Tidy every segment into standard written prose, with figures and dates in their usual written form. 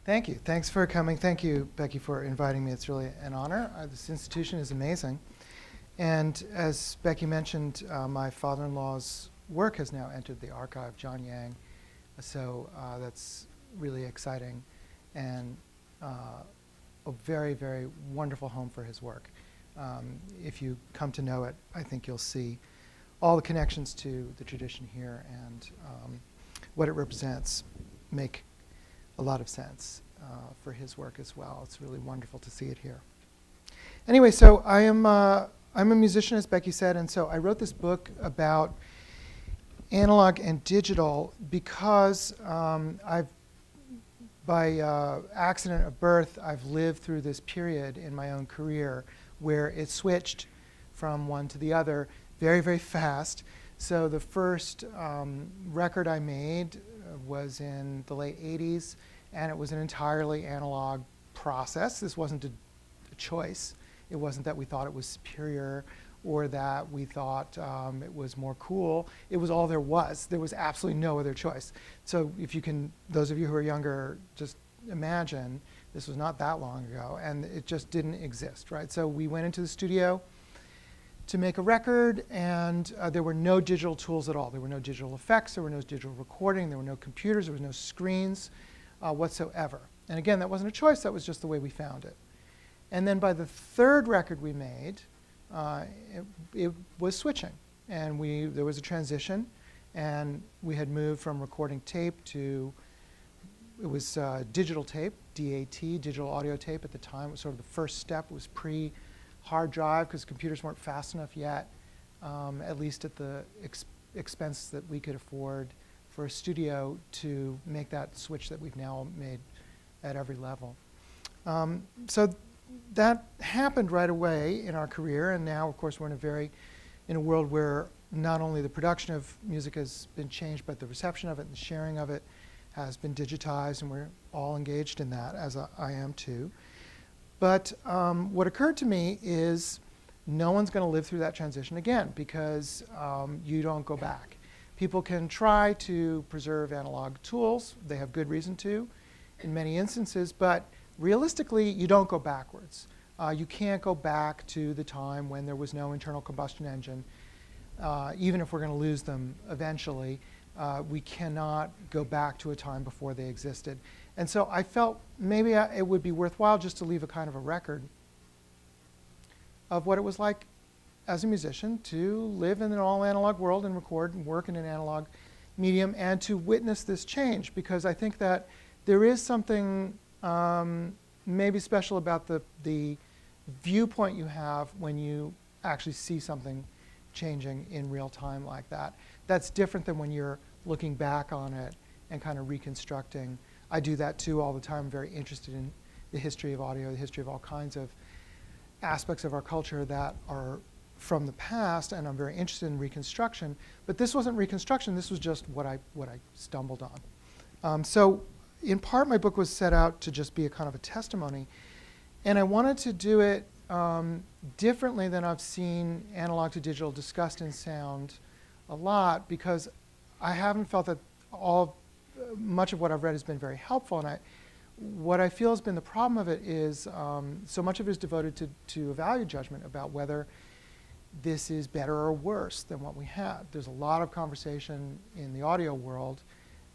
Thank you. Thanks for coming. Thank you, Becky, for inviting me. It's really an honor. This institution is amazing. And as Becky mentioned, my father-in-law's work has now entered the archive, John Yang. So that's really exciting and a very, very wonderful home for his work. If you come to know it, I think you'll see all the connections to the tradition here and what it represents make a lot of sense for his work as well. It's really wonderful to see it here. Anyway, so I'm a musician, as Becky said, and so I wrote this book about analog and digital because by accident of birth, I've lived through this period in my own career where it switched from one to the other very, very fast. So the first record I made was in the late 80s, and it was an entirely analog process. This wasn't a choice. It wasn't that we thought it was superior or that we thought it was more cool. It was all there was. There was absolutely no other choice. So if you can, those of you who are younger, just imagine, this was not that long ago, and it just didn't exist, right? So we went into the studio to make a record, and there were no digital tools at all. There were no digital effects, there were no digital recording, there were no computers, there was no screens whatsoever. And again, that wasn't a choice, that was just the way we found it. And then by the third record we made, it was switching. And there was a transition, and we had moved from recording tape to, it was digital tape, DAT, digital audio tape at the time. It was sort of the first step. It was pre-hard drive because computers weren't fast enough yet, at least at the expense that we could afford for a studio to make that switch that we've now made at every level. So that happened right away in our career, and now, of course, we're in a world where not only the production of music has been changed, but the reception of it and the sharing of it has been digitized, and we're all engaged in that, as I am too. But what occurred to me is no one's going to live through that transition again because you don't go back. People can try to preserve analog tools. They have good reason to in many instances, but realistically, you don't go backwards. You can't go back to the time when there was no internal combustion engine. Even if we're going to lose them eventually, we cannot go back to a time before they existed. And so I felt maybe it would be worthwhile just to leave a kind of a record of what it was like as a musician to live in an all-analog world and record and work in an analog medium and to witness this change, because I think that there is something maybe special about the viewpoint you have when you actually see something changing in real time like that. That's different than when you're looking back on it and kind of reconstructing. I do that too all the time. I'm very interested in the history of audio, the history of all kinds of aspects of our culture that are from the past, and I'm very interested in reconstruction. But this wasn't reconstruction, this was just what I stumbled on. So in part, my book was set out to just be a kind of a testimony, and I wanted to do it differently than I've seen analog to digital discussed in sound a lot, because I haven't felt that much of what I've read has been very helpful, and what I feel has been the problem of it is so much of it is devoted to a value judgment about whether this is better or worse than what we had. There's a lot of conversation in the audio world.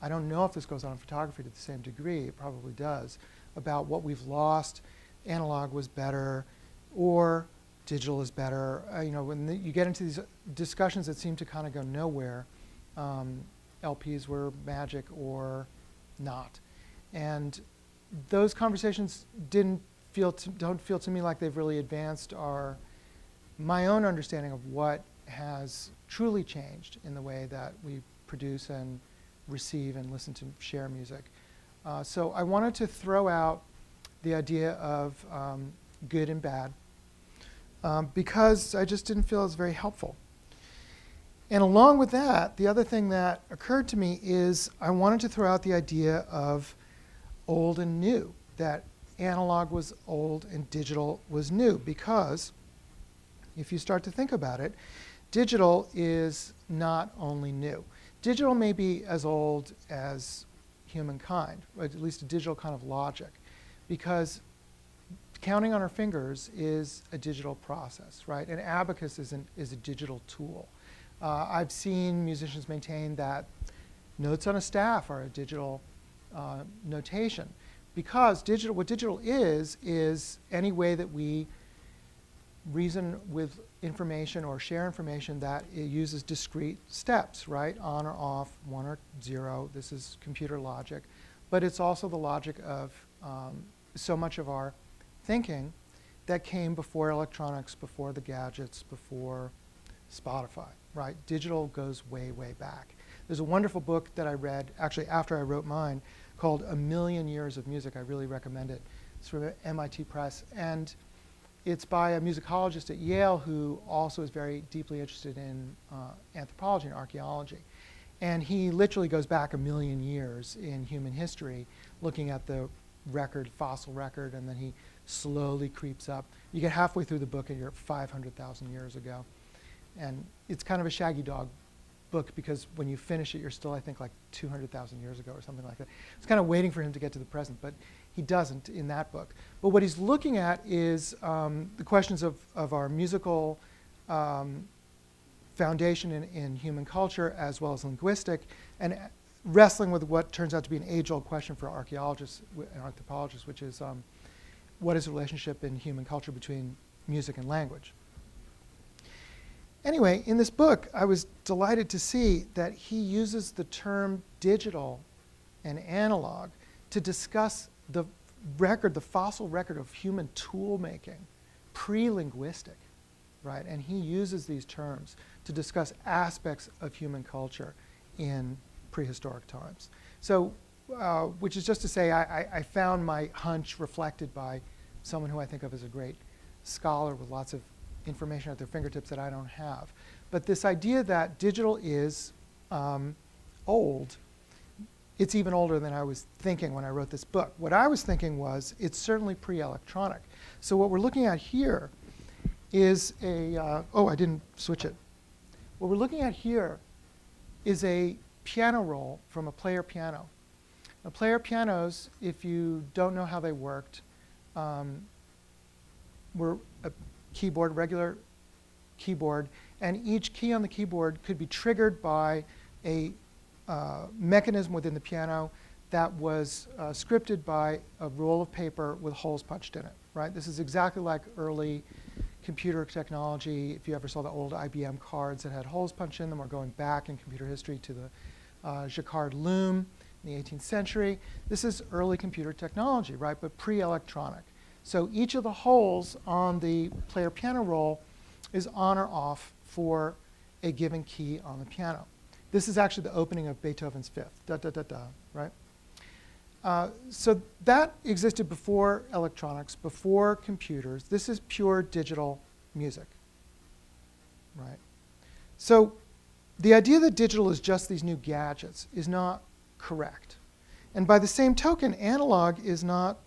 I don't know if this goes on in photography to the same degree. It probably does, about what we've lost. Analog was better, or digital is better. When you get into these discussions that seem to kind of go nowhere, LPs were magic or not. And those conversations don't feel to me like they've really advanced my own understanding of what has truly changed in the way that we produce and receive and listen to share music. So I wanted to throw out the idea of good and bad because I just didn't feel it was very helpful. And along with that, the other thing that occurred to me is I wanted to throw out the idea of old and new, that analog was old and digital was new, because if you start to think about it, digital is not only new. Digital may be as old as humankind, or at least a digital kind of logic, because counting on our fingers is a digital process, right? An abacus is a digital tool. I've seen musicians maintain that notes on a staff are a digital notation, because what digital is any way that we reason with information or share information that it uses discrete steps, right? On or off, 1 or 0. This is computer logic. But it's also the logic of so much of our thinking that came before electronics, before the gadgets, before Spotify, right? Digital goes way, way back. There's a wonderful book that I read, actually after I wrote mine, called A Million Years of Music. I really recommend it. It's from MIT Press. And it's by a musicologist at Yale who also is very deeply interested in anthropology and archaeology. And he literally goes back 1 million years in human history, looking at the record, fossil record, and then he slowly creeps up. You get halfway through the book and you're 500,000 years ago. And it's kind of a Shaggy Dog book, because when you finish it, you're still, I think, like 200,000 years ago or something like that. It's kind of waiting for him to get to the present, but he doesn't in that book. But what he's looking at is the questions of our musical foundation in human culture as well as linguistic, and wrestling with what turns out to be an age-old question for archaeologists and anthropologists, which is what is the relationship in human culture between music and language? Anyway, in this book, I was delighted to see that he uses the term digital and analog to discuss the record, the fossil record of human tool making, pre-linguistic, right? And he uses these terms to discuss aspects of human culture in prehistoric times. So, which is just to say, I found my hunch reflected by someone who I think of as a great scholar with lots of information at their fingertips that I don't have. But this idea that digital is old, it's even older than I was thinking when I wrote this book. What I was thinking was it's certainly pre-electronic. So what we're looking at here is a, oh, I didn't switch it. What we're looking at here is a piano roll from a player piano. Now, player pianos, if you don't know how they worked, were a keyboard, regular keyboard, and each key on the keyboard could be triggered by a mechanism within the piano that was scripted by a roll of paper with holes punched in it, right? This is exactly like early computer technology. If you ever saw the old IBM cards that had holes punched in them, or going back in computer history to the Jacquard loom in the 18th century. This is early computer technology, right, but pre-electronic. So each of the holes on the player piano roll is on or off for a given key on the piano. This is actually the opening of Beethoven's Fifth, da da da da, right? So that existed before electronics, before computers. This is pure digital music, right? So the idea that digital is just these new gadgets is not correct. And by the same token, analog is not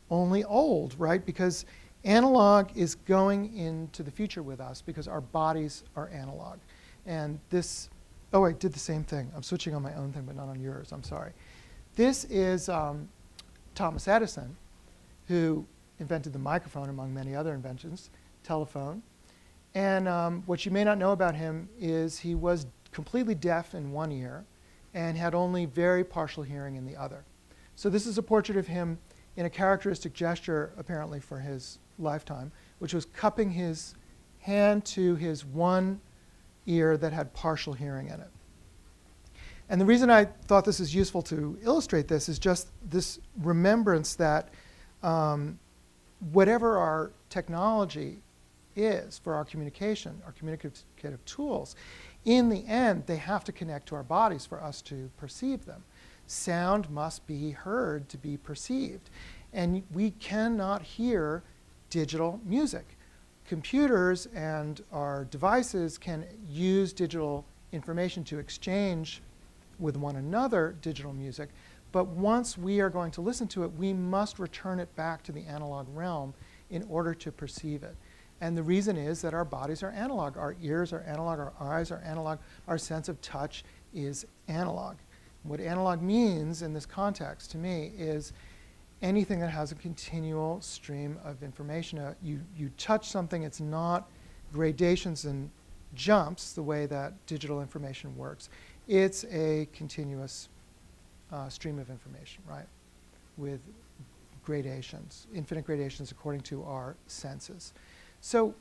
only old, right? Because analog is going into the future with us because our bodies are analog. And this, oh, I did the same thing. I'm switching on my own thing, but not on yours. I'm sorry. This is Thomas Edison, who invented the microphone, among many other inventions, telephone. And what you may not know about him is he was completely deaf in one ear and had only very partial hearing in the other. So this is a portrait of him in a characteristic gesture, apparently for his lifetime, which was cupping his hand to his one ear that had partial hearing in it. And the reason I thought this is useful to illustrate this is just this remembrance that whatever our technology is for our communication, our communicative tools, in the end, they have to connect to our bodies for us to perceive them. Sound must be heard to be perceived. And we cannot hear digital music. Computers and our devices can use digital information to exchange with one another digital music, but once we are going to listen to it, we must return it back to the analog realm in order to perceive it. And the reason is that our bodies are analog. Our ears are analog, our eyes are analog, our sense of touch is analog. What analog means in this context to me is anything that has a continual stream of information. You touch something, it's not gradations and jumps the way that digital information works. It's a continuous stream of information, right? With gradations, infinite gradations according to our senses. So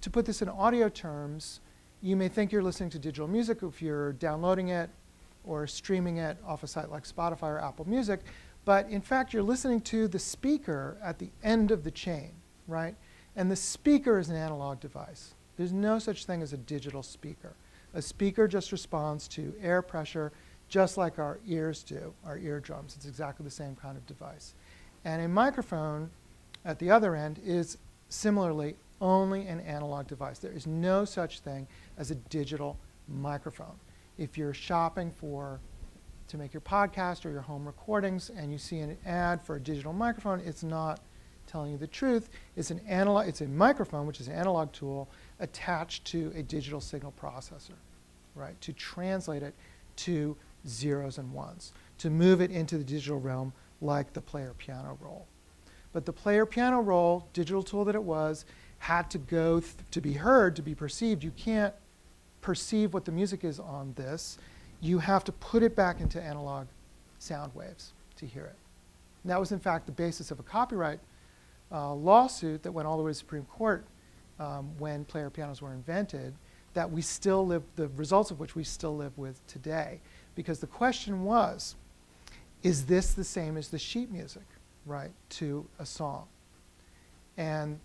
to put this in audio terms, you may think you're listening to digital music if you're downloading it or streaming it off a site like Spotify or Apple Music, but in fact you're listening to the speaker at the end of the chain, right? And the speaker is an analog device. There's no such thing as a digital speaker. A speaker just responds to air pressure just like our ears do, our eardrums. It's exactly the same kind of device. And a microphone at the other end is similarly only an analog device. There is no such thing as a digital microphone. If you're shopping to make your podcast or your home recordings and you see an ad for a digital microphone, it's not telling you the truth. It's a microphone, which is an analog tool, attached to a digital signal processor, right? To translate it to zeros and ones, to move it into the digital realm like the player piano roll. But the player piano roll, digital tool that it was, had to go to be heard, to be perceived. You can't perceive what the music is on this. You have to put it back into analog sound waves to hear it. And that was, in fact, the basis of a copyright lawsuit that went all the way to the Supreme Court when player pianos were invented, that we still live, the results of which we still live with today. Because the question was, is this the same as the sheet music, right, to a song? And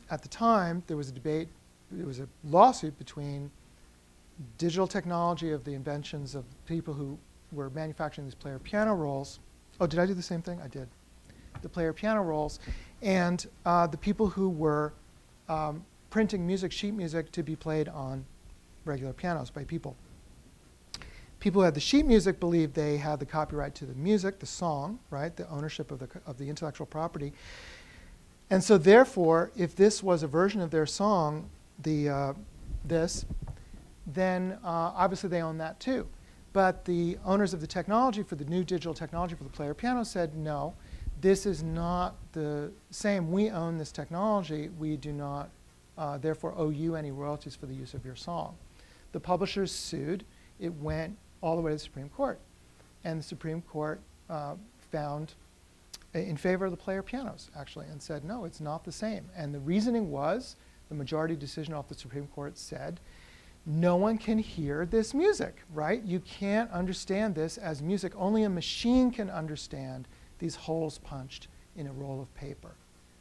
at the time, there was a debate, there was a lawsuit between digital technology of the inventions of people who were manufacturing these player piano rolls. Oh, did I do the same thing? I did. The player piano rolls, and the people who were printing music, sheet music, to be played on regular pianos by people. People who had the sheet music believed they had the copyright to the music, the song, right, the ownership of the intellectual property. And so therefore, if this was a version of their song, then obviously they own that too. But the owners of the technology for the new digital technology for the player piano said, no, this is not the same. We own this technology. We do not therefore owe you any royalties for the use of your song. The publishers sued. It went all the way to the Supreme Court. And the Supreme Court found in favor of the player pianos, actually, and said, no, it's not the same. And the reasoning was, the majority decision off the Supreme Court said, no one can hear this music, right? You can't understand this as music. Only a machine can understand these holes punched in a roll of paper.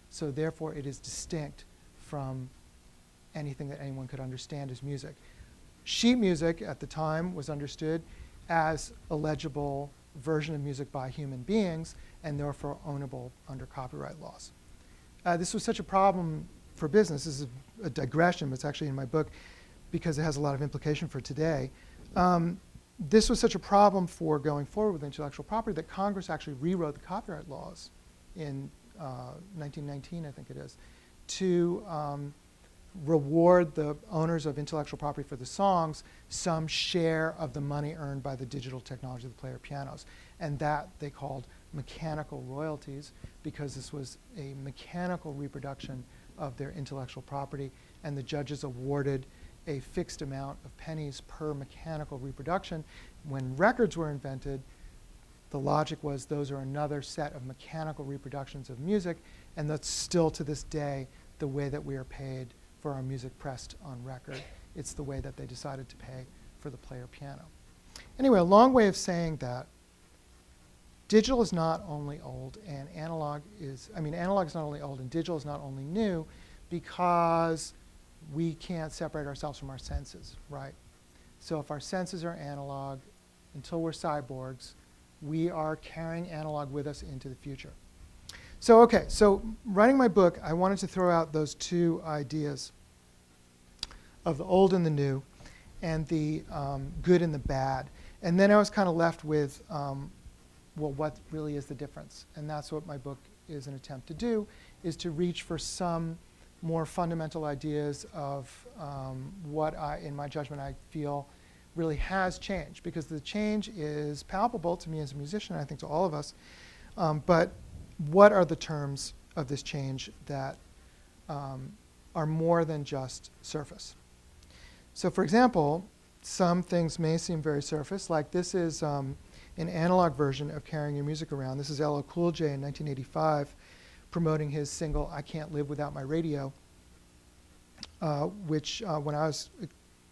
So therefore, it is distinct from anything that anyone could understand as music. Sheet music at the time was understood as a legible version of music by human beings and therefore ownable under copyright laws. This was such a problem for business. This is a digression, but it's actually in my book because it has a lot of implication for today. This was such a problem for going forward with intellectual property that Congress actually rewrote the copyright laws in 1919, I think it is, to reward the owners of intellectual property for the songs some share of the money earned by the digital technology of the player pianos. And that they called mechanical royalties, because this was a mechanical reproduction of their intellectual property, and the judges awarded a fixed amount of pennies per mechanical reproduction. When records were invented, the logic was those are another set of mechanical reproductions of music, and that's still to this day the way that we are paid for our music pressed on record. It's the way that they decided to pay for the player piano. Anyway, a long way of saying that digital is not only old and analog is not only old and digital is not only new because we can't separate ourselves from our senses, right? So if our senses are analog, until we're cyborgs, we are carrying analog with us into the future. So okay, so writing my book, I wanted to throw out those two ideas of the old and the new, and the good and the bad. And then I was kind of left with, well, what really is the difference? And that's what my book is an attempt to do, is to reach for some more fundamental ideas of what in my judgment, I feel really has changed, because the change is palpable to me as a musician, I think to all of us. But what are the terms of this change that are more than just surface? So for example, some things may seem very surface, like this is an analog version of Carrying Your Music Around. This is LL Cool J in 1985 promoting his single, I Can't Live Without My Radio, which when I was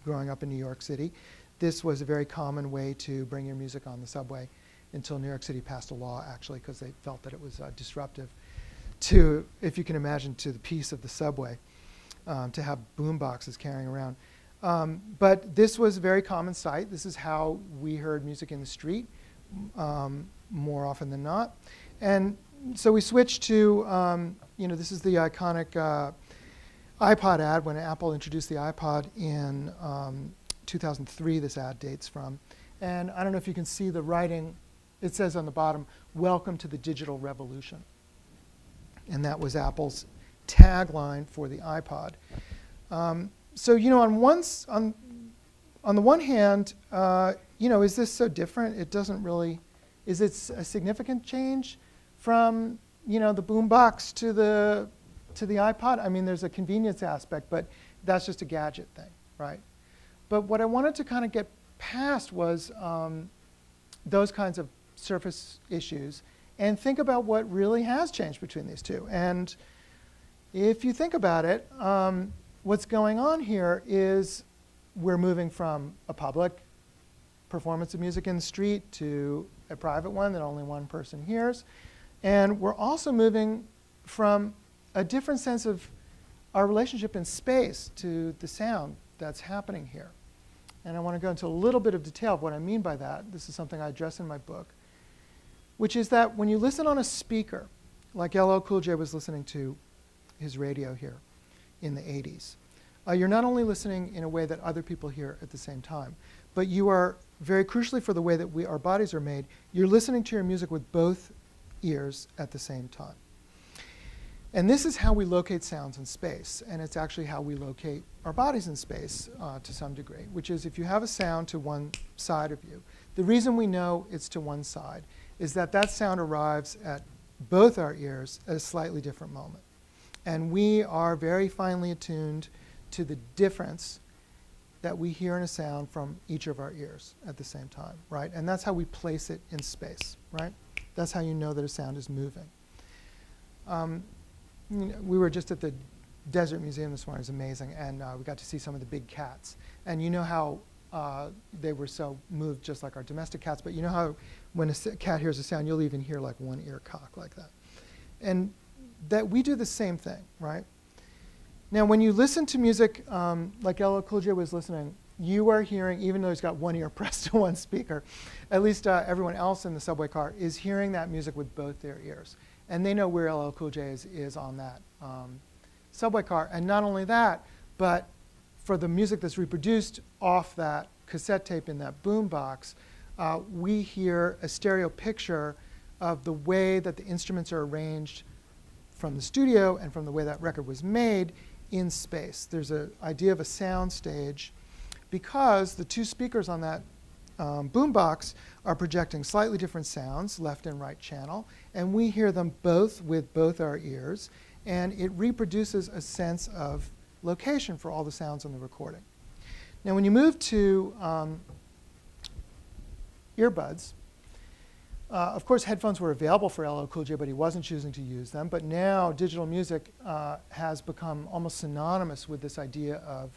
growing up in New York City, this was a very common way to bring your music on the subway until New York City passed a law, actually, because they felt that it was disruptive to, if you can imagine, to the peace of the subway, to have boom boxes carrying around. But this was a very common sight. This is how we heard music in the street more often than not. And so we switched to, this is the iconic Ipod ad when Apple introduced the iPod in 2003, this ad dates from. And I don't know if you can see the writing. It says on the bottom, "Welcome to the digital revolution." And that was Apple's tagline for the iPod. So, on the one hand, is this so different? It doesn't really, is it a significant change from, the boombox to the iPod? I mean, there's a convenience aspect, but that's just a gadget thing, right? But what I wanted to kind of get past was those kinds of surface issues and think about what really has changed between these two. And if you think about it, what's going on here is we're moving from a public performance of music in the street to a private one that only one person hears. And we're also moving from a different sense of our relationship in space to the sound that's happening here. And I want to go into a little bit of detail of what I mean by that. This is something I address in my book, which is that when you listen on a speaker, like LL Cool J was listening to his radio here in the 80s, you're not only listening in a way that other people hear at the same time, but you are, very crucially for the way that our bodies are made, you're listening to your music with both ears at the same time. And this is how we locate sounds in space, and it's actually how we locate our bodies in space to some degree, which is if you have a sound to one side of you, the reason we know it's to one side is that that sound arrives at both our ears at a slightly different moment. And we are very finely attuned to the difference that we hear in a sound from each of our ears at the same time, right? And that's how we place it in space, right? That's how you know that a sound is moving. We were just at the Desert Museum this morning. It was amazing, and we got to see some of the big cats. And you know how they were so moved just like our domestic cats, but you know how when a cat hears a sound, you'll even hear like one ear cock like that. And that we do the same thing, right? Now, when you listen to music like LL Cool J was listening, you are hearing, even though he's got one ear pressed to one speaker, at least everyone else in the subway car is hearing that music with both their ears. And they know where LL Cool J is on that subway car. And not only that, but for the music that's reproduced off that cassette tape in that boom box, we hear a stereo picture of the way that the instruments are arranged from the studio and from the way that record was made in space. There's an idea of a sound stage because the two speakers on that boom box are projecting slightly different sounds, left and right channel, and we hear them both with both our ears, and it reproduces a sense of location for all the sounds on the recording. Now, when you move to earbuds, of course, headphones were available for LL Cool J, but he wasn't choosing to use them. But now digital music has become almost synonymous with this idea of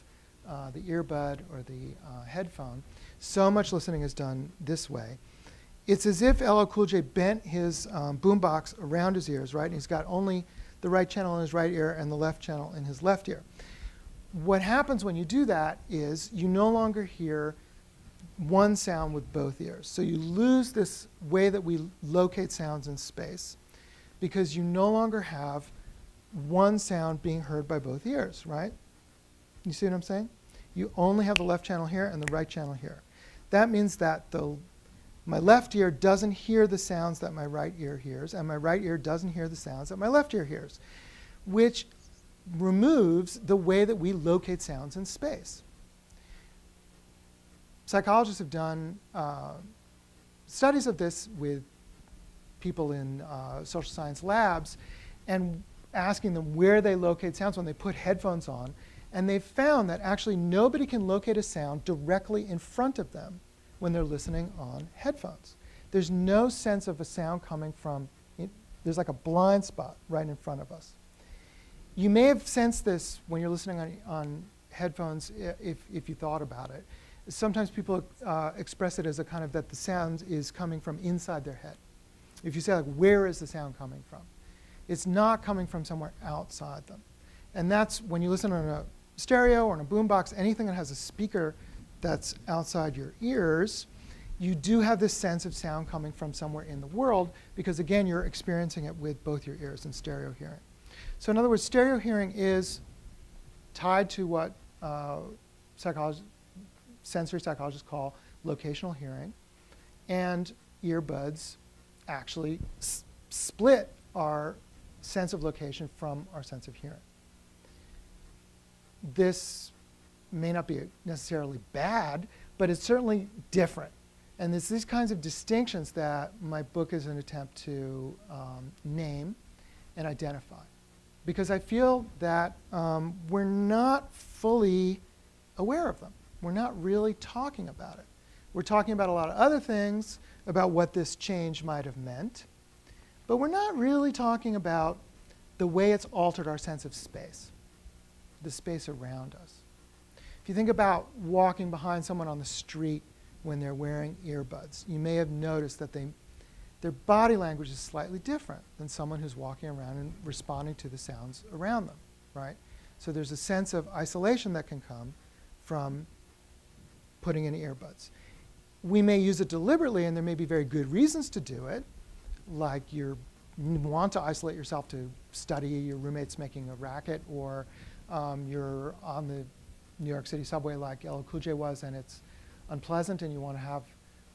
the earbud or the headphone. So much listening is done this way. It's as if LL Cool J bent his boombox around his ears, right? And he's got only the right channel in his right ear and the left channel in his left ear. What happens when you do that is you no longer hear one sound with both ears. So you lose this way that we locate sounds in space because you no longer have one sound being heard by both ears, right? You see what I'm saying? You only have the left channel here and the right channel here. That means that my left ear doesn't hear the sounds that my right ear hears, and my right ear doesn't hear the sounds that my left ear hears, which removes the way that we locate sounds in space. psychologists have done studies of this with people in social science labs and asking them where they locate sounds when they put headphones on. And they've found that actually nobody can locate a sound directly in front of them when they're listening on headphones. There's no sense of a sound coming from, there's like a blind spot right in front of us. You may have sensed this when you're listening on headphones if you thought about it. Sometimes people express it as a kind of that the sound is coming from inside their head. If you say, like, where is the sound coming from? It's not coming from somewhere outside them. And that's when you listen on a stereo or on a boombox, anything that has a speaker that's outside your ears, you do have this sense of sound coming from somewhere in the world because, again, you're experiencing it with both your ears in stereo hearing. So in other words, stereo hearing is tied to what sensory psychologists call locational hearing, and earbuds actually split our sense of location from our sense of hearing. This may not be necessarily bad, but it's certainly different. And it's these kinds of distinctions that my book is an attempt to name and identify. Because I feel that we're not fully aware of them. We're not really talking about it. We're talking about a lot of other things, about what this change might have meant, but we're not really talking about the way it's altered our sense of space, the space around us. If you think about walking behind someone on the street when they're wearing earbuds, you may have noticed that their body language is slightly different than someone who's walking around and responding to the sounds around them, right? So there's a sense of isolation that can come from putting in earbuds. We may use it deliberately, and there may be very good reasons to do it, like you want to isolate yourself to study, your roommate's making a racket, or you're on the New York City subway like LL Cool J was, and it's unpleasant, and you want to have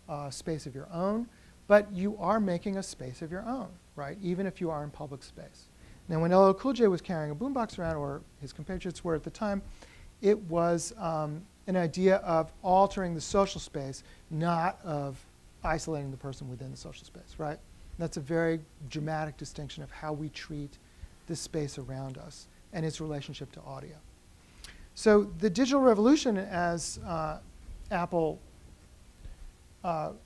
a space of your own. But you are making a space of your own, right? Even if you are in public space. Now, when LL Cool J was carrying a boombox around, or his compatriots were at the time, it was an idea of altering the social space, not of isolating the person within the social space, right? That's a very dramatic distinction of how we treat the space around us and its relationship to audio. So the digital revolution, as Apple, in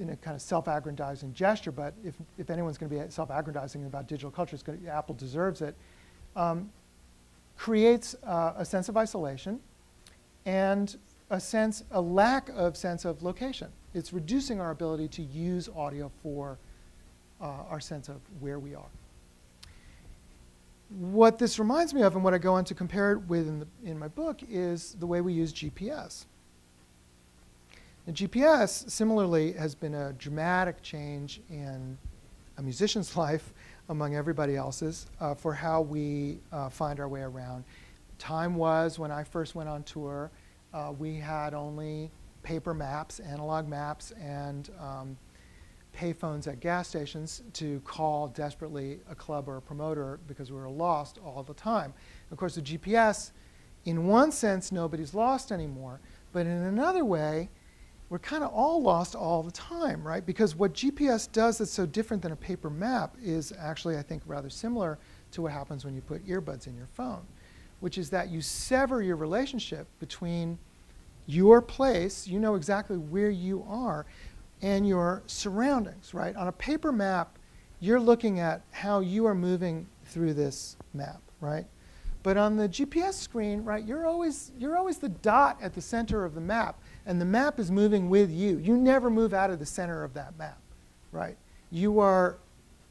a kind of self-aggrandizing gesture, but if anyone's going to be self-aggrandizing about digital culture, Apple deserves it, creates a sense of isolation and a lack of sense of location. It's reducing our ability to use audio for our sense of where we are. What this reminds me of, and what I go on to compare it with in my book, is the way we use GPS. And GPS, similarly, has been a dramatic change in a musician's life, among everybody else's, for how we find our way around. Time was, when I first went on tour, we had only paper maps, analog maps, and payphones at gas stations to call desperately a club or a promoter because we were lost all the time. Of course, with GPS, in one sense, nobody's lost anymore, but in another way, we're kind of all lost all the time, right? Because what GPS does that's so different than a paper map is actually, I think, rather similar to what happens when you put earbuds in your phone, which is that you sever your relationship between your place, you know exactly where you are, and your surroundings, right? On a paper map, you're looking at how you are moving through this map, right? But on the GPS screen, right, you're always the dot at the center of the map, and the map is moving with you. You never move out of the center of that map, right? You are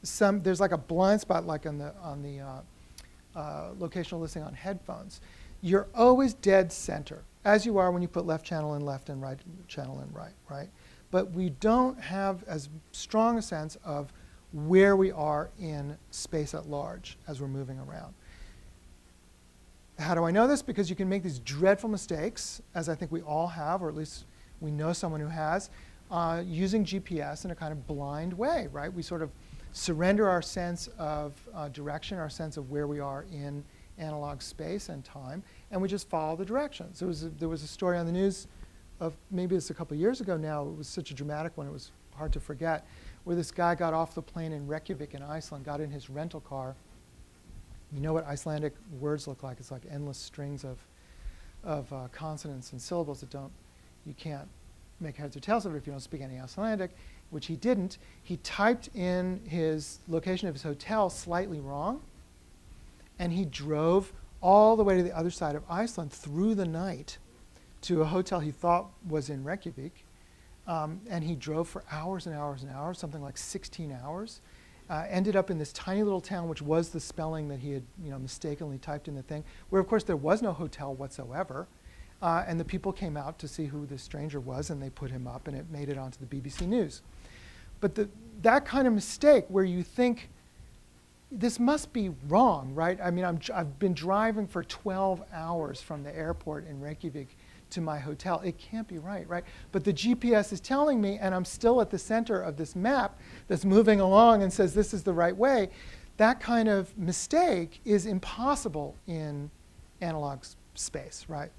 there's like a blind spot, like on the locational listening on headphones. You're always dead center, as you are when you put left channel in left and right channel in right, right? But we don't have as strong a sense of where we are in space at large as we're moving around. How do I know this? Because you can make these dreadful mistakes, as I think we all have, or at least we know someone who has, using GPS in a kind of blind way, right? We sort of surrender our sense of direction, our sense of where we are in analog space and time, and we just follow the directions. There was a story on the news of, maybe it's a couple of years ago now, it was such a dramatic one, it was hard to forget, where this guy got off the plane in Reykjavik in Iceland, got in his rental car. You know what Icelandic words look like? It's like endless strings of consonants and syllables that you can't make heads or tails of it if you don't speak any Icelandic, which he didn't. He typed in his location of his hotel slightly wrong, and he drove all the way to the other side of Iceland through the night to a hotel he thought was in Reykjavik. And he drove for hours and hours and hours, something like 16 hours. Ended up in this tiny little town, which was the spelling that he had mistakenly typed in the thing, where of course there was no hotel whatsoever. And the people came out to see who this stranger was, and they put him up, and it made it onto the BBC News. But that kind of mistake where you think, this must be wrong, right? I mean, I've been driving for 12 hours from the airport in Reykjavik to my hotel. It can't be right, right? But the GPS is telling me, and I'm still at the center of this map that's moving along and says this is the right way. That kind of mistake is impossible in analog space, right?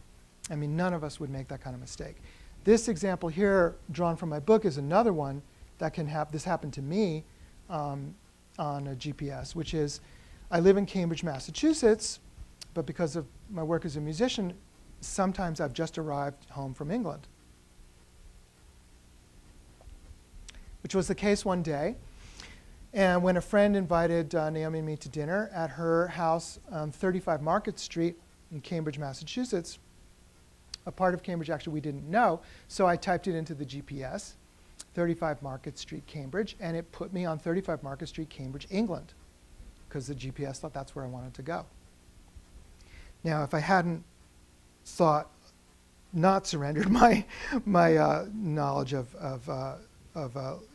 I mean, none of us would make that kind of mistake. This example here, drawn from my book, is another one that can happen. This happened to me on a GPS, which is, I live in Cambridge, Massachusetts, but because of my work as a musician, sometimes I've just arrived home from England, which was the case one day. And when a friend invited Naomi and me to dinner at her house on 35 Market Street in Cambridge, Massachusetts, a part of Cambridge actually we didn't know, so I typed it into the GPS, 35 Market Street, Cambridge, and it put me on 35 Market Street, Cambridge, England, because the GPS thought that's where I wanted to go. Now, if I hadn't not surrendered my knowledge of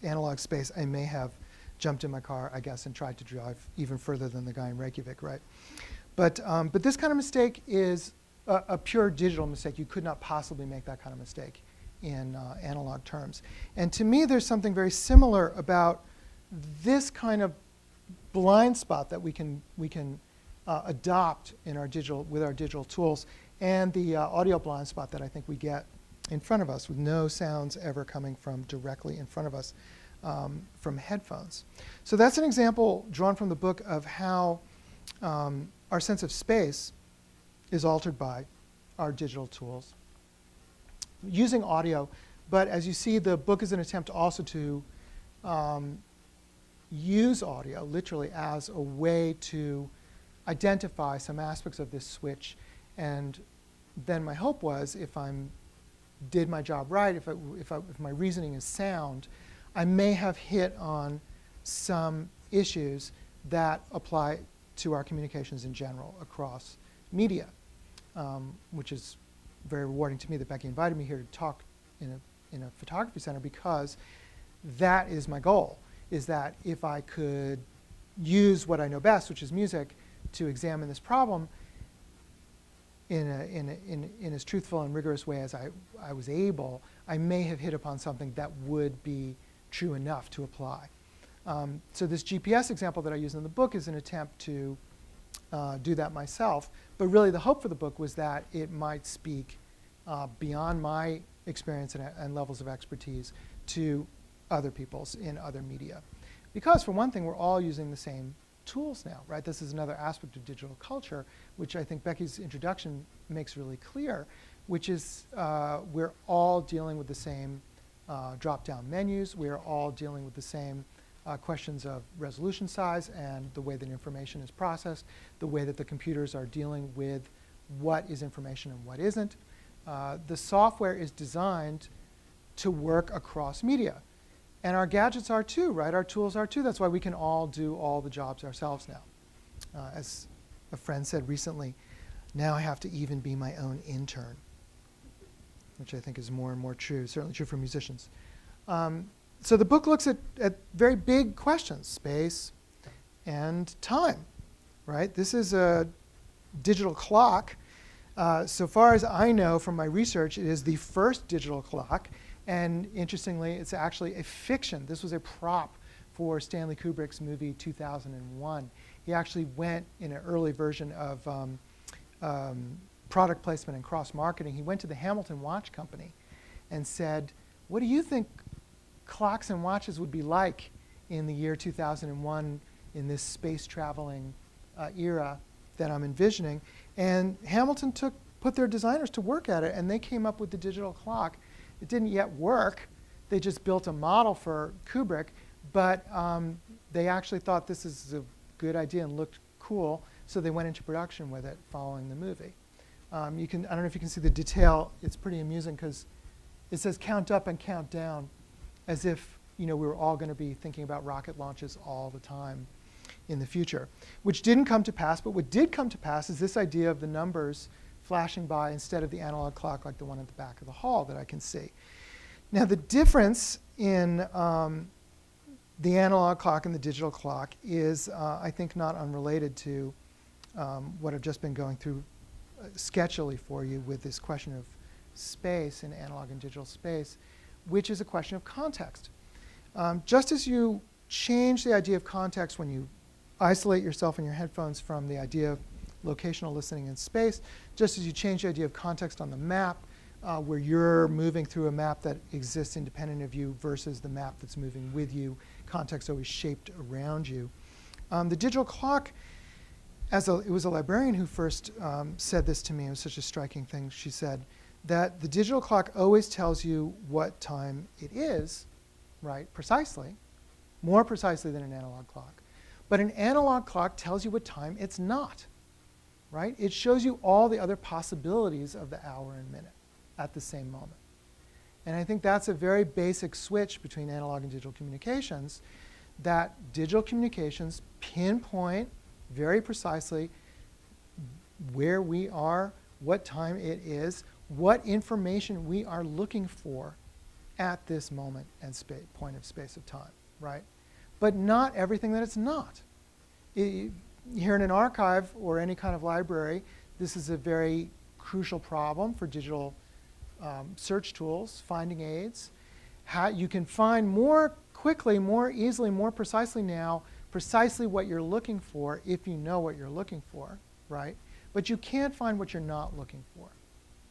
analog space, I may have jumped in my car, I guess, and tried to drive even further than the guy in Reykjavik, right? But this kind of mistake is a pure digital mistake. You could not possibly make that kind of mistake in analog terms. And to me, there's something very similar about this kind of blind spot that we can adopt in with our digital tools, and the audio blind spot that I think we get in front of us with no sounds ever coming from directly in front of us from headphones. So that's an example drawn from the book of how our sense of space is altered by our digital tools using audio. But as you see, the book is an attempt also to use audio literally as a way to identify some aspects of this switch. And then my hope was, if I did my job right, if my reasoning is sound, I may have hit on some issues that apply to our communications in general across media, which is very rewarding to me that Becky invited me here to talk in a photography center, because that is my goal, is that if I could use what I know best, which is music, to examine this problem in as truthful and rigorous way as I was able, I may have hit upon something that would be true enough to apply. So this GPS example that I use in the book is an attempt to do that myself. But really the hope for the book was that it might speak beyond my experience and levels of expertise to other people's in other media. Because for one thing, we're all using the same tools now, right? This is another aspect of digital culture, which I think Becky's introduction makes really clear, which is we're all dealing with the same drop-down menus. We're all dealing with the same questions of resolution size and the way that information is processed, the way that the computers are dealing with what is information and what isn't. The software is designed to work across media. And our gadgets are too, right? Our tools are too. That's why we can all do all the jobs ourselves now. As a friend said recently, now I have to even be my own intern, which I think is more and more true, certainly true for musicians. So the book looks at very big questions, space and time, right? This is a digital clock. So far as I know from my research, it is the first digital clock. And interestingly, it's actually a fiction. This was a prop for Stanley Kubrick's movie 2001. He actually went in an early version of product placement and cross-marketing. He went to the Hamilton Watch Company and said, what do you think clocks and watches would be like in the year 2001 in this space traveling era that I'm envisioning? And Hamilton put their designers to work at it, and they came up with the digital clock. It didn't yet work. They just built a model for Kubrick, but they actually thought this is a good idea and looked cool, so they went into production with it following the movie. I don't know if you can see the detail. It's pretty amusing because it says count up and count down, as if we were all going to be thinking about rocket launches all the time in the future, which didn't come to pass. But what did come to pass is this idea of the numbers flashing by instead of the analog clock like the one at the back of the hall that I can see. Now, the difference in the analog clock and the digital clock is, I think, not unrelated to what I've just been going through sketchily for you with this question of space in analog and digital space, which is a question of context. Just as you change the idea of context when you isolate yourself and your headphones from the idea of locational listening in space, just as you change the idea of context on the map, where you're moving through a map that exists independent of you versus the map that's moving with you, context always shaped around you. The digital clock, it was a librarian who first said this to me. It was such a striking thing. She said that the digital clock always tells you what time it is, right, precisely, more precisely than an analog clock. But an analog clock tells you what time it's not, right? It shows you all the other possibilities of the hour and minute at the same moment. And I think that's a very basic switch between analog and digital communications, that digital communications pinpoint very precisely where we are, what time it is, what information we are looking for at this moment and point of space of time, right? But not everything that it's not. Here in an archive or any kind of library, this is a very crucial problem for digital search tools, finding aids. You can find more quickly, more easily, more precisely now, precisely what you're looking for if you know what you're looking for, right? But you can't find what you're not looking for.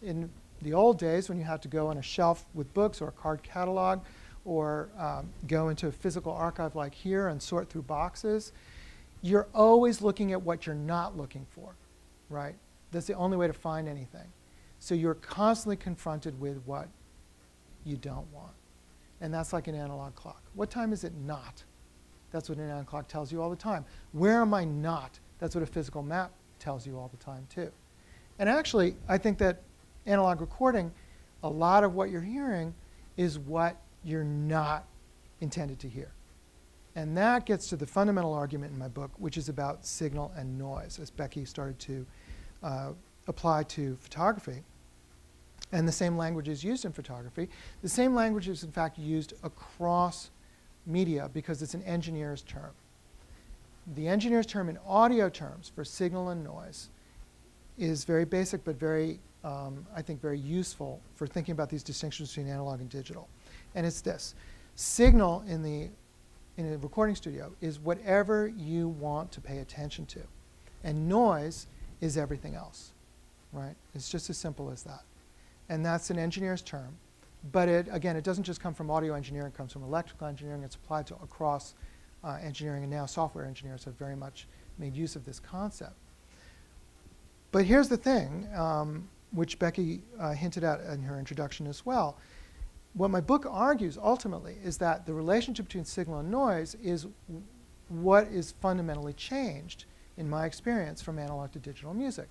In the old days, when you had to go on a shelf with books or a card catalog or go into a physical archive like here and sort through boxes, you're always looking at what you're not looking for, right? That's the only way to find anything. So you're constantly confronted with what you don't want. And that's like an analog clock. What time is it not? That's what an analog clock tells you all the time. Where am I not? That's what a physical map tells you all the time, too. And actually, I think that analog recording, a lot of what you're hearing is what you're not intended to hear. And that gets to the fundamental argument in my book, which is about signal and noise, as Becky started to apply to photography. And the same language is used in photography. The same language is, in fact, used across media because it's an engineer's term. The engineer's term in audio terms for signal and noise is very basic but very, I think, very useful for thinking about these distinctions between analog and digital. And it's this. Signal in a recording studio is whatever you want to pay attention to. And noise is everything else, right? It's just as simple as that. And that's an engineer's term. But again, it doesn't just come from audio engineering. It comes from electrical engineering. It's applied to across engineering. And now software engineers have very much made use of this concept. But here's the thing, which Becky hinted at in her introduction as well. What my book argues ultimately is that the relationship between signal and noise is what is fundamentally changed, in my experience, from analog to digital music.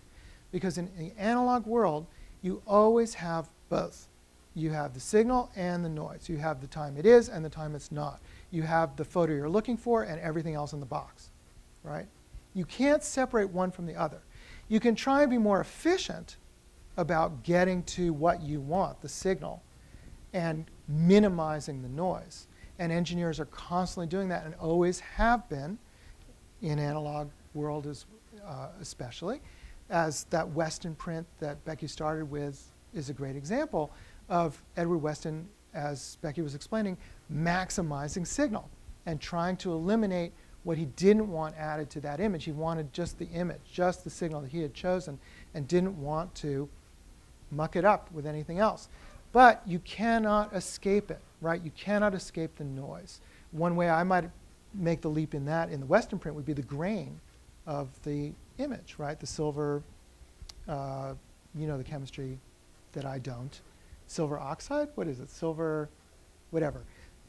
Because in the analog world, you always have both. You have the signal and the noise. You have the time it is and the time it's not. You have the photo you're looking for and everything else in the box, right? You can't separate one from the other. You can try and be more efficient about getting to what you want, the signal, and minimizing the noise. And engineers are constantly doing that and always have been, in analog world especially, as that Weston print that Becky started with is a great example of Edward Weston, as Becky was explaining, maximizing signal. and trying to eliminate what he didn't want added to that image. He wanted just the image, just the signal that he had chosen, and didn't want to muck it up with anything else. But you cannot escape it, right? You cannot escape the noise. One way I might make the leap in that in the Western print would be the grain of the image, right? The silver, you know the chemistry that I don't. Silver oxide? What is it? Silver, whatever.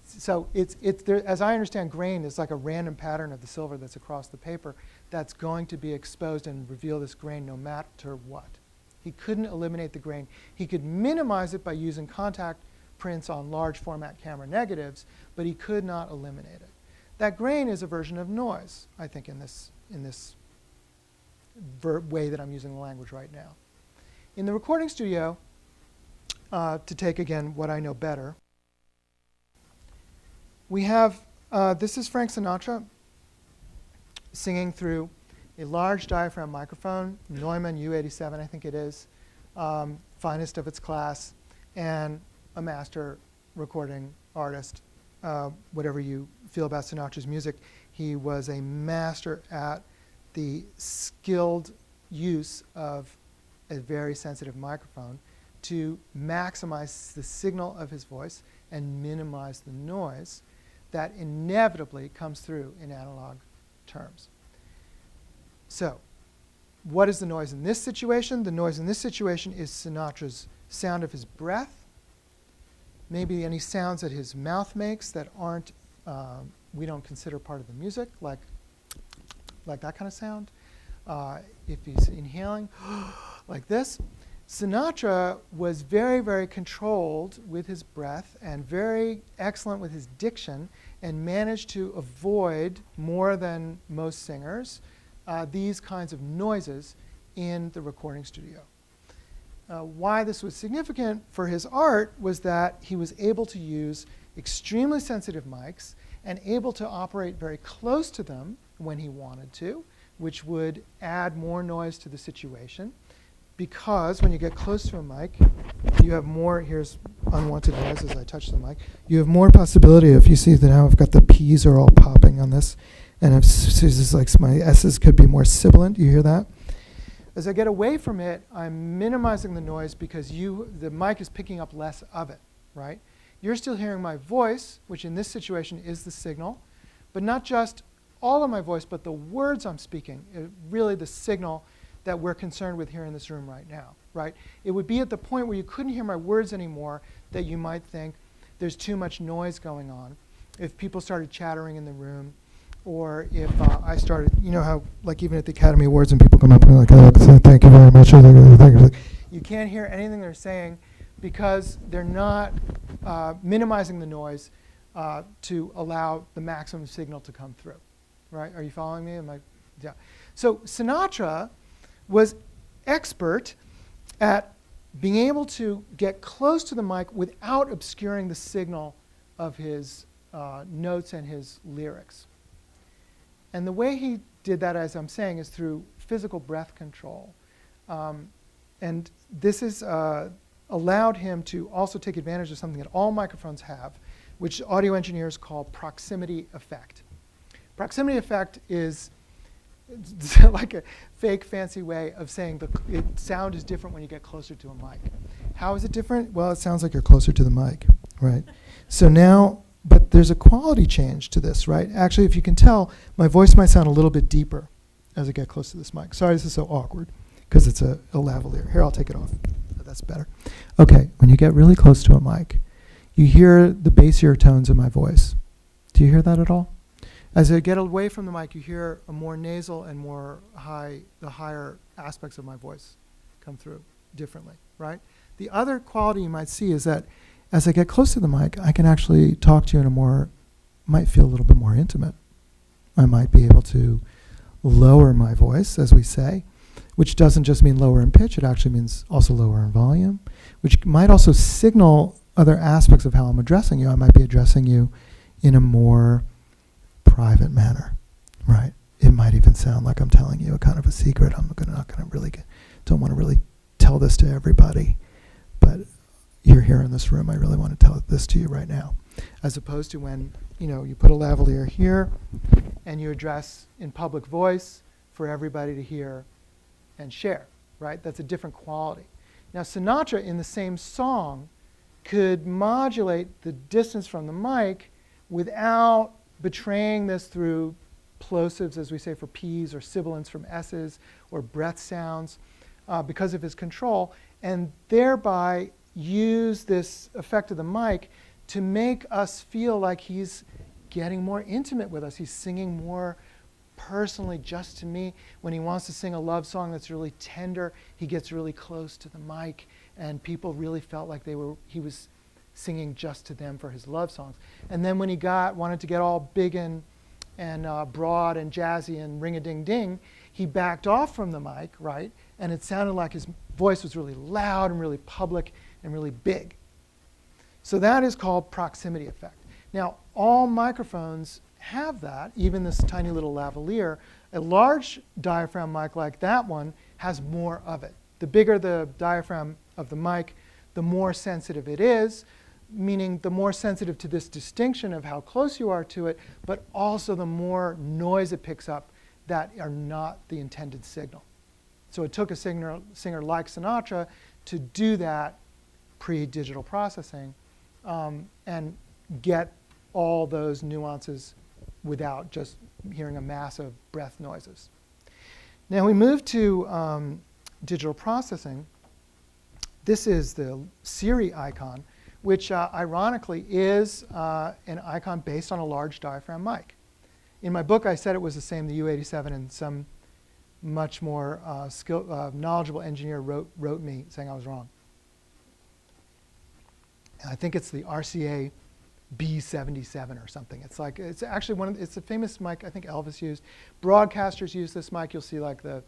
So it's there, as I understand, grain is like a random pattern of the silver that's across the paper that's going to be exposed and reveal this grain no matter what. He couldn't eliminate the grain. He could minimize it by using contact prints on large format camera negatives, but he could not eliminate it. That grain is a version of noise, I think, in this way that I'm using the language right now. In the recording studio, to take again what I know better, we have, this is Frank Sinatra singing through a large diaphragm microphone, Neumann U87, I think it is, finest of its class, and a master recording artist. Whatever you feel about Sinatra's music, he was a master at the skilled use of a very sensitive microphone to maximize the signal of his voice and minimize the noise that inevitably comes through in analog terms. So, what is the noise in this situation? The noise in this situation is Sinatra's sound of his breath, maybe any sounds that his mouth makes that aren't, we don't consider part of the music, like that kind of sound. If he's inhaling, like this. Sinatra was very, very controlled with his breath and very excellent with his diction and managed to avoid, more than most singers, these kinds of noises in the recording studio. Why this was significant for his art was that he was able to use extremely sensitive mics and able to operate very close to them when he wanted to, which would add more noise to the situation. Because when you get close to a mic, you have more, here's unwanted noise as I touch the mic, you have more possibility. If you see that now I've got the P's are all popping on this, and this is like my S's could be more sibilant, you hear that? As I get away from it, I'm minimizing the noise because the mic is picking up less of it, right? You're still hearing my voice, which in this situation is the signal, but not just all of my voice, but the words I'm speaking, really the signal that we're concerned with here in this room right now, right? It would be at the point where you couldn't hear my words anymore that you might think there's too much noise going on. If people started chattering in the room, or if I started, you know how, like even at the Academy Awards, and people come up and they're like, oh, thank you very much. You can't hear anything they're saying because they're not minimizing the noise to allow the maximum signal to come through, right? Are you following me? Yeah. So Sinatra was expert at being able to get close to the mic without obscuring the signal of his notes and his lyrics. And the way he did that, as I'm saying, is through physical breath control. And this has allowed him to also take advantage of something that all microphones have, which audio engineers call proximity effect. Proximity effect is like a fake, fancy way of saying the sound is different when you get closer to a mic. How is it different? Well, it sounds like you're closer to the mic, right? So now, but there's a quality change to this, right? Actually, if you can tell, my voice might sound a little bit deeper as I get close to this mic. Sorry, this is so awkward because it's a lavalier. Here, I'll take it off. Oh, that's better. Okay, when you get really close to a mic, you hear the bassier tones of my voice. Do you hear that at all? As I get away from the mic, you hear a more nasal and more the higher aspects of my voice come through differently, right? The other quality you might see is that as I get close to the mic, I can actually talk to you in might feel a little bit more intimate. I might be able to lower my voice, as we say, which doesn't just mean lower in pitch, it actually means also lower in volume, which might also signal other aspects of how I'm addressing you. I might be addressing you in a more private manner, right? It might even sound like I'm telling you a kind of a secret. Don't want to really tell this to everybody, but you're here in this room. I really want to tell this to you right now. As opposed to when, you put a lavalier here and you address in public voice for everybody to hear and share, right? That's a different quality. Now, Sinatra, in the same song, could modulate the distance from the mic without betraying this through plosives, as we say, for P's, or sibilants from S's, or breath sounds, because of his control, and thereby use this effect of the mic to make us feel like he's getting more intimate with us. He's singing more personally, just to me. When he wants to sing a love song that's really tender, he gets really close to the mic, and people really felt like he was singing just to them for his love songs. And then when he wanted to get all big and broad and jazzy and ring-a-ding-ding, he backed off from the mic, right? And it sounded like his voice was really loud and really public and really big. So that is called proximity effect. Now, all microphones have that, even this tiny little lavalier. A large diaphragm mic like that one has more of it. The bigger the diaphragm of the mic, the more sensitive it is, meaning the more sensitive to this distinction of how close you are to it, but also the more noise it picks up that are not the intended signal. So it took a singer like Sinatra to do that pre-digital processing and get all those nuances without just hearing a mass of breath noises. Now we move to digital processing. This is the Siri icon, which ironically is an icon based on a large diaphragm mic. In my book, I said it was the same, the U87, and some much more knowledgeable engineer wrote me saying I was wrong. And I think it's the RCA B77 or something. It's actually it's a famous mic I think Elvis used. Broadcasters use this mic. You'll see like the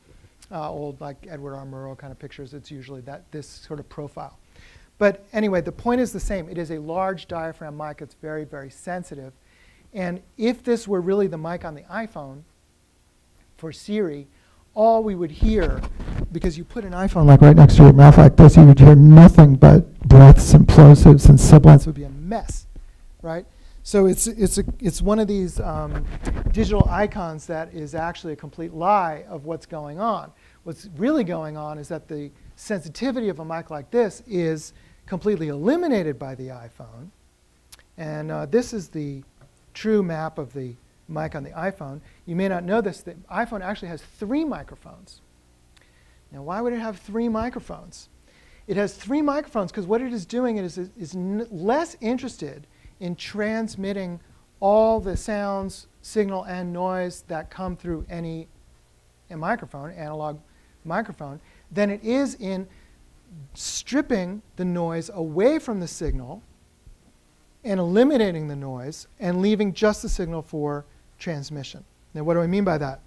old like Edward R. Murrow kind of pictures. It's usually this sort of profile. But anyway, the point is the same. It is a large diaphragm mic. It's very, very sensitive. And if this were really the mic on the iPhone for Siri, all we would hear, because you put an iPhone like right next to your mouth like this, you would hear nothing but breaths and plosives and sibilants. It would be a mess, right? So it's one of these digital icons that is actually a complete lie of what's going on. What's really going on is that the sensitivity of a mic like this is completely eliminated by the iPhone. And this is the true map of the mic on the iPhone. You may not know this, the iPhone actually has 3 microphones. Now, why would it have 3 microphones? It has 3 microphones because what it is doing is less interested in transmitting all the sounds, signal, and noise that come through a microphone, analog microphone, than it is in stripping the noise away from the signal and eliminating the noise and leaving just the signal for transmission. Now, what do I mean by that?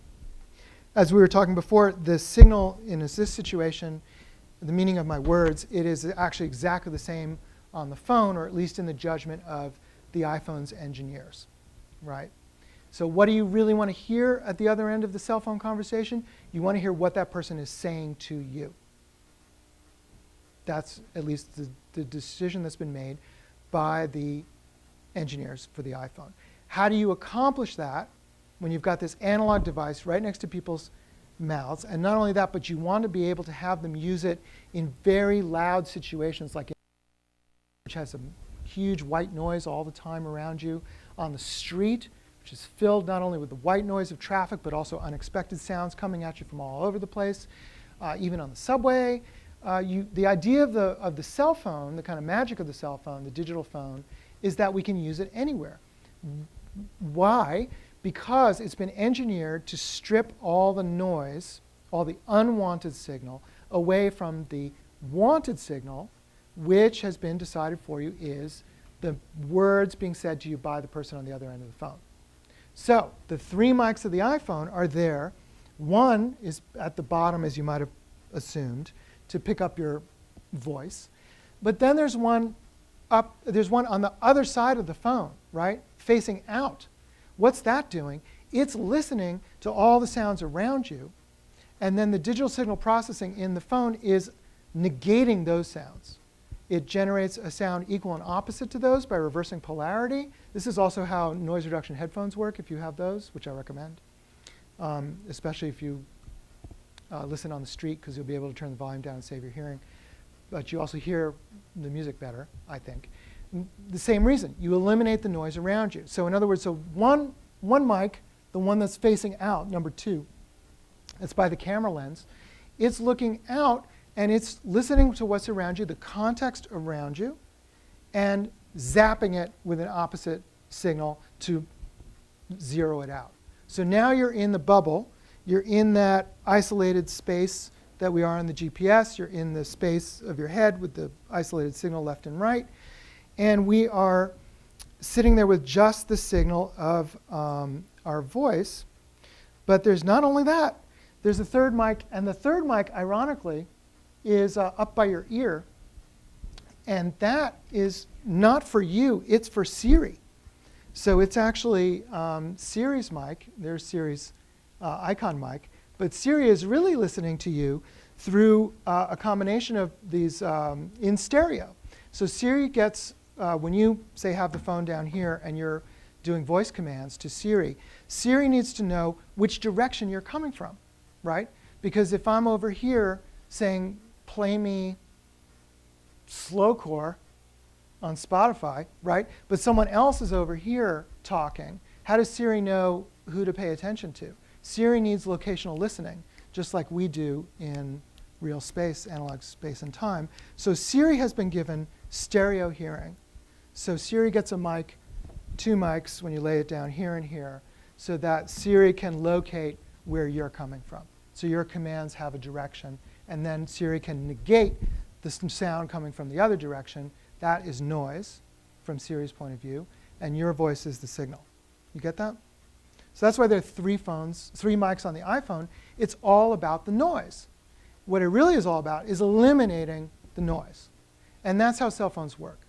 As we were talking before, the signal in this situation, the meaning of my words, it is actually exactly the same on the phone, or at least in the judgment of the iPhone's engineers, right? So what do you really want to hear at the other end of the cell phone conversation? You want to hear what that person is saying to you. That's at least the decision that's been made by the engineers for the iPhone. How do you accomplish that when you've got this analog device right next to people's mouths? And not only that, but you want to be able to have them use it in very loud situations, like which has a huge white noise all the time around you, on the street, which is filled not only with the white noise of traffic, but also unexpected sounds coming at you from all over the place, even on the subway. The idea of the cell phone, the kind of magic of the cell phone, the digital phone, is that we can use it anywhere. Why? Because it's been engineered to strip all the noise, all the unwanted signal, away from the wanted signal, which has been decided for you is the words being said to you by the person on the other end of the phone. So the 3 mics of the iPhone are there. One is at the bottom, as you might have assumed, to pick up your voice. But then there's one on the other side of the phone, right, facing out. What's that doing? It's listening to all the sounds around you, and then the digital signal processing in the phone is negating those sounds. It generates a sound equal and opposite to those by reversing polarity. This is also how noise reduction headphones work if you have those, which I recommend, especially if you listen on the street, because you'll be able to turn the volume down and save your hearing. But you also hear the music better, I think. The same reason, you eliminate the noise around you. So in other words, so one mic, the one that's facing out, number 2, it's by the camera lens, it's looking out and it's listening to what's around you, the context around you, and zapping it with an opposite signal to zero it out. So now you're in the bubble, you're in that isolated space that we are in the GPS, you're in the space of your head with the isolated signal left and right, and we are sitting there with just the signal of our voice. But there's not only that, there's a third mic, and the third mic, ironically, is up by your ear, and that is not for you, it's for Siri. So it's actually Siri's mic, there's Siri's icon mic, but Siri is really listening to you through a combination of these in stereo. So Siri gets, when you say have the phone down here and you're doing voice commands to Siri, Siri needs to know which direction you're coming from, right? Because if I'm over here saying play me slowcore on Spotify, right? But someone else is over here talking, how does Siri know who to pay attention to? Siri needs locational listening, just like we do in real space, analog space and time. So Siri has been given stereo hearing. So Siri gets a mic, 2 mics when you lay it down here and here, so that Siri can locate where you're coming from. So your commands have a direction, and then Siri can negate the sound coming from the other direction. That is noise from Siri's point of view, and your voice is the signal. You get that? So that's why there are 3 mics on the iPhone. It's all about the noise. What it really is all about is eliminating the noise. And that's how cell phones work.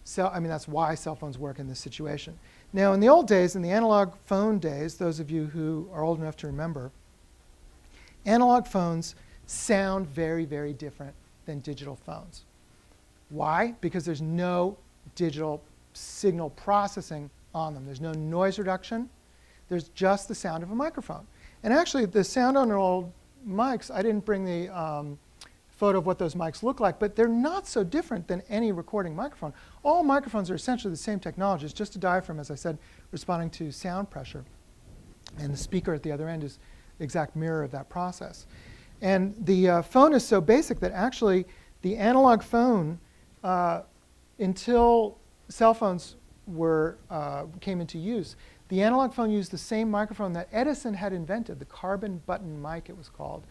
So, I mean, that's why cell phones work in this situation. Now, in the old days, in the analog phone days, those of you who are old enough to remember, analog phones sound very, very different than digital phones. Why? Because there's no digital signal processing on them. There's no noise reduction. There's just the sound of a microphone. And actually, the sound on our old mics, I didn't bring the photo of what those mics look like, but they're not so different than any recording microphone. All microphones are essentially the same technology. It's just a diaphragm, as I said, responding to sound pressure. And the speaker at the other end is the exact mirror of that process. And the phone is so basic that actually the analog phone, until cell phones came into use, the analog phone used the same microphone that Edison had invented, the carbon button mic it was called.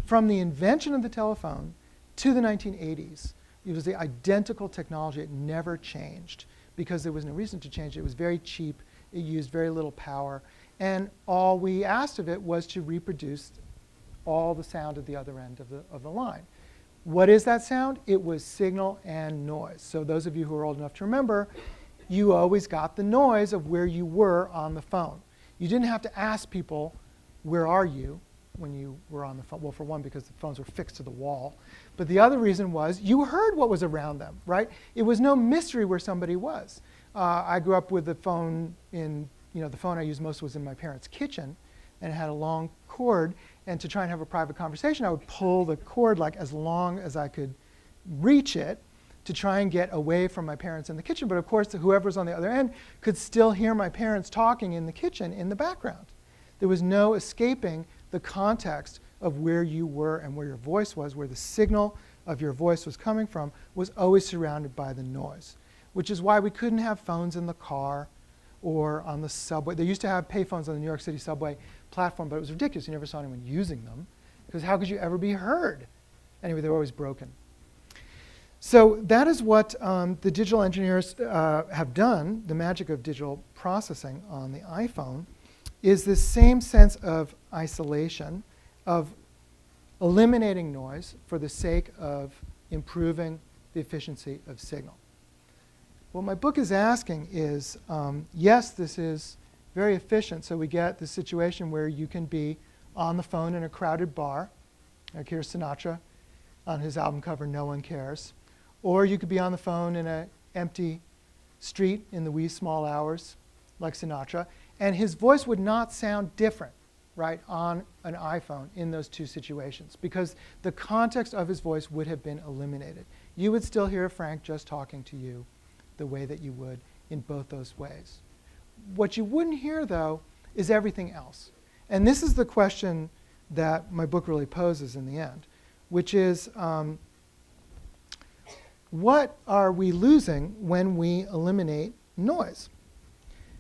From the invention of the telephone to the 1980s, it was the identical technology. It never changed because there was no reason to change it. It was very cheap. It used very little power. And all we asked of it was to reproduce all the sound at the other end of the line. What is that sound? It was signal and noise. So those of you who are old enough to remember, you always got the noise of where you were on the phone. You didn't have to ask people, where are you, when you were on the phone. Well, for one, because the phones were fixed to the wall. But the other reason was you heard what was around them, right? It was no mystery where somebody was. I grew up with the phone the phone I used most was in my parents' kitchen, and it had a long cord. And to try and have a private conversation, I would pull the cord like as long as I could reach it to try and get away from my parents in the kitchen. But of course, whoever was on the other end could still hear my parents talking in the kitchen in the background. There was no escaping the context of where you were and where your voice was, where the signal of your voice was coming from, was always surrounded by the noise, which is why we couldn't have phones in the car or on the subway. They used to have payphones on the New York City subway platform, but it was ridiculous. You never saw anyone using them, because how could you ever be heard? Anyway, they were always broken. So that is what the digital engineers have done. The magic of digital processing on the iPhone is this same sense of isolation, of eliminating noise for the sake of improving the efficiency of signal. What my book is asking is, yes, this is very efficient, so we get the situation where you can be on the phone in a crowded bar, like here's Sinatra on his album cover, No One Cares, Or you could be on the phone in an empty street in the wee small hours, like Sinatra, and his voice would not sound different, right, on an iPhone in those two situations, because the context of his voice would have been eliminated. You would still hear Frank just talking to you the way that you would in both those ways. What you wouldn't hear, though, is everything else. And this is the question that my book really poses in the end, which is, what are we losing when we eliminate noise?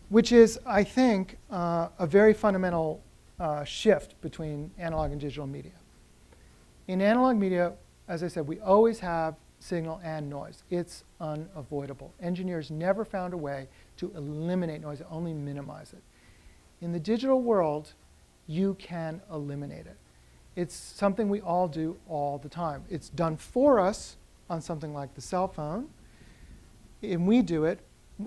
Which is, I think, a very fundamental shift between analog and digital media. In analog media, as I said, we always have signal and noise. It's unavoidable. Engineers never found a way to eliminate noise, only minimize it. In the digital world, you can eliminate it. It's something we all do all the time. It's done for us on something like the cell phone, and we do it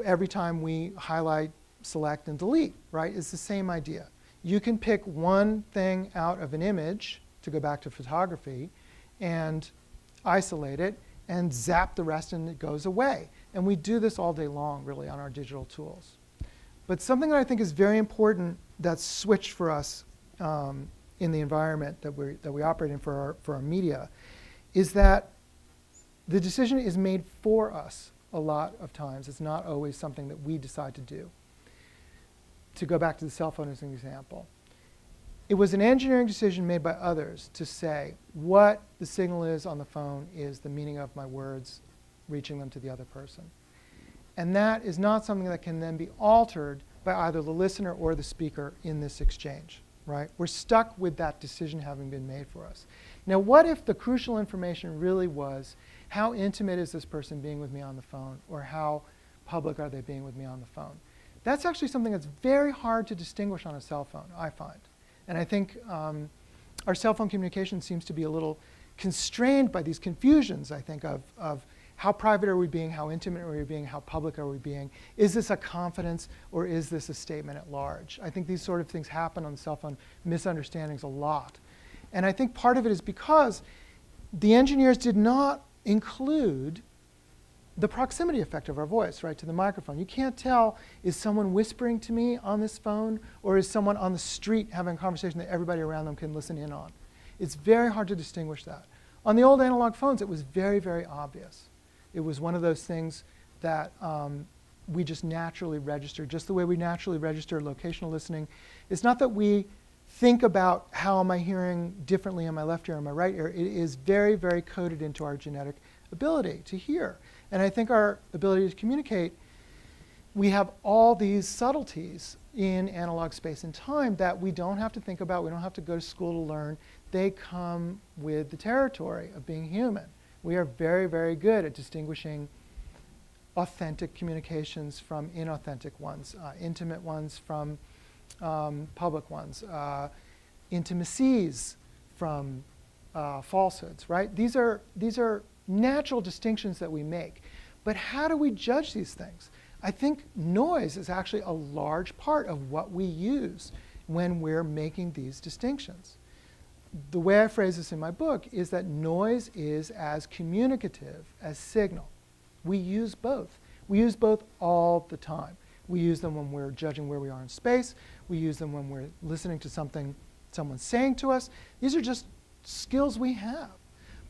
every time we highlight, select, and delete, right? It's the same idea. You can pick one thing out of an image, to go back to photography, and isolate it, and zap the rest, and it goes away. And we do this all day long, really, on our digital tools. But something that I think is very important that's switched for us in the environment that we operate in for our media is that the decision is made for us a lot of times. It's not always something that we decide to do. To go back to the cell phone as an example, it was an engineering decision made by others to say what the signal is on the phone is the meaning of my words reaching them to the other person. And that is not something that can then be altered by either the listener or the speaker in this exchange, right? We're stuck with that decision having been made for us. Now, what if the crucial information really was how intimate is this person being with me on the phone, or how public are they being with me on the phone? That's actually something that's very hard to distinguish on a cell phone, I find. And I think our cell phone communication seems to be a little constrained by these confusions, I think, of how private are we being, how intimate are we being, how public are we being? Is this a confidence, or is this a statement at large? I think these sort of things happen on the cell phone misunderstandings a lot. And I think part of it is because the engineers did not include the proximity effect of our voice, right, to the microphone. You can't tell, is someone whispering to me on this phone, or is someone on the street having a conversation that everybody around them can listen in on? It's very hard to distinguish that. On the old analog phones, it was very, very obvious. It was one of those things that we just naturally register, just the way we naturally register locational listening. It's not that we think about how am I hearing differently in my left ear or my right ear. It is very, very coded into our genetic ability to hear. And I think our ability to communicate, we have all these subtleties in analog space and time that we don't have to think about, we don't have to go to school to learn. They come with the territory of being human. We are very, very good at distinguishing authentic communications from inauthentic ones, intimate ones from public ones, intimacies from falsehoods, right? These are natural distinctions that we make. But how do we judge these things? I think noise is actually a large part of what we use when we're making these distinctions. The way I phrase this in my book is that noise is as communicative as signal. We use both. We use both all the time. We use them when we're judging where we are in space. We use them when we're listening to something someone's saying to us. These are just skills we have.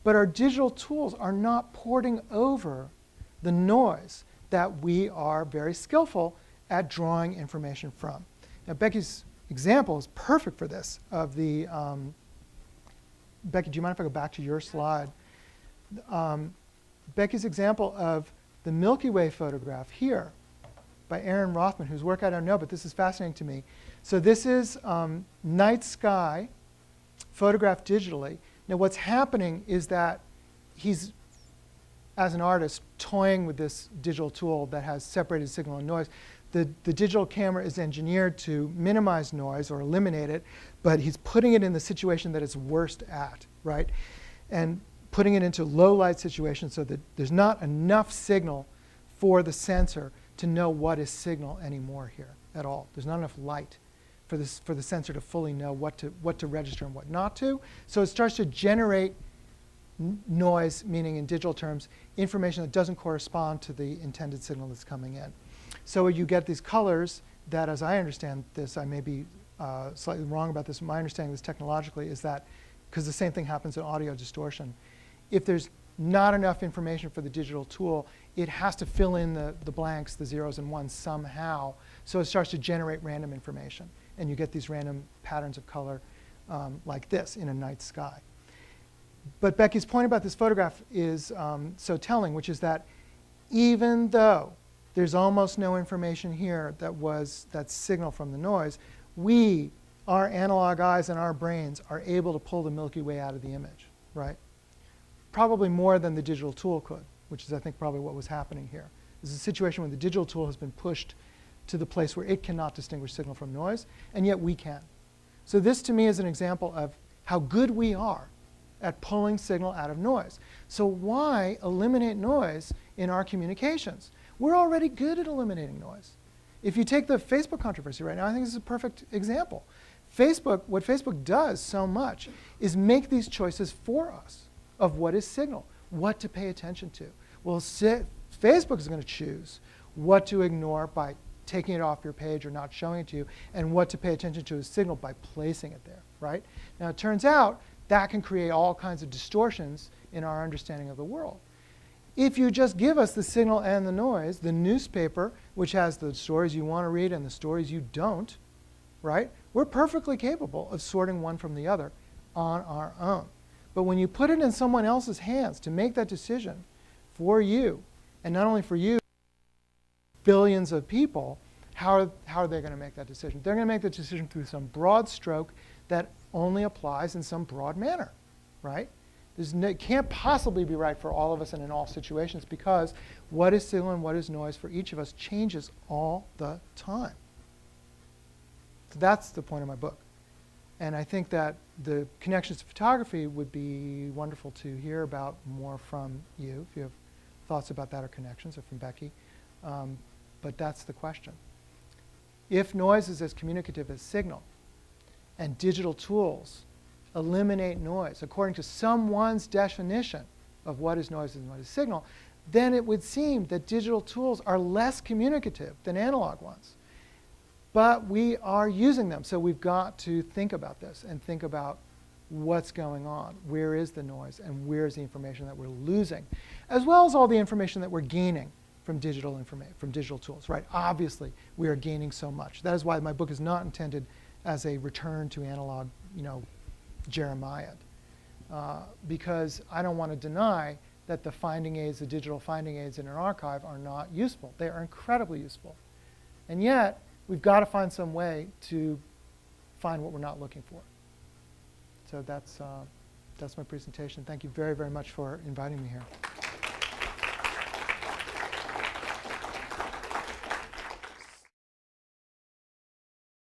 But our digital tools are not porting over the noise that we are very skillful at drawing information from. Now, Becky's example is perfect for this. Becky, do you mind if I go back to your slide? Becky's example of the Milky Way photograph here by Aaron Rothman, whose work I don't know, but this is fascinating to me. So this is night sky photographed digitally. Now what's happening is that he's, as an artist, toying with this digital tool that has separated signal and noise. The digital camera is engineered to minimize noise or eliminate it, but he's putting it in the situation that it's worst at, right? And putting it into low light situations so that there's not enough signal for the sensor to know what is signal anymore here at all. There's not enough light for the sensor to fully know what to register and what not to. So it starts to generate noise, meaning in digital terms, information that doesn't correspond to the intended signal that's coming in. So you get these colors that, as I understand this, I may be slightly wrong about this, my understanding of this technologically is that, because the same thing happens in audio distortion, if there's not enough information for the digital tool, it has to fill in the blanks, the zeros and ones somehow, so it starts to generate random information. And you get these random patterns of color like this in a night sky. But Becky's point about this photograph is so telling, which is that even though there's almost no information here that's signal from the noise, our analog eyes and our brains are able to pull the Milky Way out of the image, right? Probably more than the digital tool could, which is, I think, probably what was happening here. This is a situation where the digital tool has been pushed to the place where it cannot distinguish signal from noise, and yet we can. So this, to me, is an example of how good we are at pulling signal out of noise. So why eliminate noise in our communications? We're already good at eliminating noise. If you take the Facebook controversy right now, I think this is a perfect example. What Facebook does so much is make these choices for us of what is signal, what to pay attention to. Well, Facebook is going to choose what to ignore by taking it off your page or not showing it to you, and what to pay attention to as signal by placing it there, right? Now, it turns out that can create all kinds of distortions in our understanding of the world. If you just give us the signal and the noise, the newspaper, which has the stories you want to read and the stories you don't, right? We're perfectly capable of sorting one from the other on our own. But when you put it in someone else's hands to make that decision for you, and not only for you, billions of people, how are they going to make that decision? They're going to make the decision through some broad stroke that only applies in some broad manner, right? It can't possibly be right for all of us and in all situations, because what is signal and what is noise for each of us changes all the time. So that's the point of my book. And I think that the connections to photography would be wonderful to hear about more from you, if you have thoughts about that or connections, or from Becky. But that's the question. If noise is as communicative as signal, and digital tools eliminate noise according to someone's definition of what is noise and what is signal, then it would seem that digital tools are less communicative than analog ones. But we are using them, so we've got to think about this and think about what's going on. Where is the noise, and where is the information that we're losing, as well as all the information that we're gaining from digital tools, right? Obviously, we are gaining so much. That is why my book is not intended as a return to analog, Jeremiah, because I don't want to deny that the finding aids, the digital finding aids in an archive, are not useful. They are incredibly useful. And yet, we've got to find some way to find what we're not looking for. So that's my presentation. Thank you very, very much for inviting me here.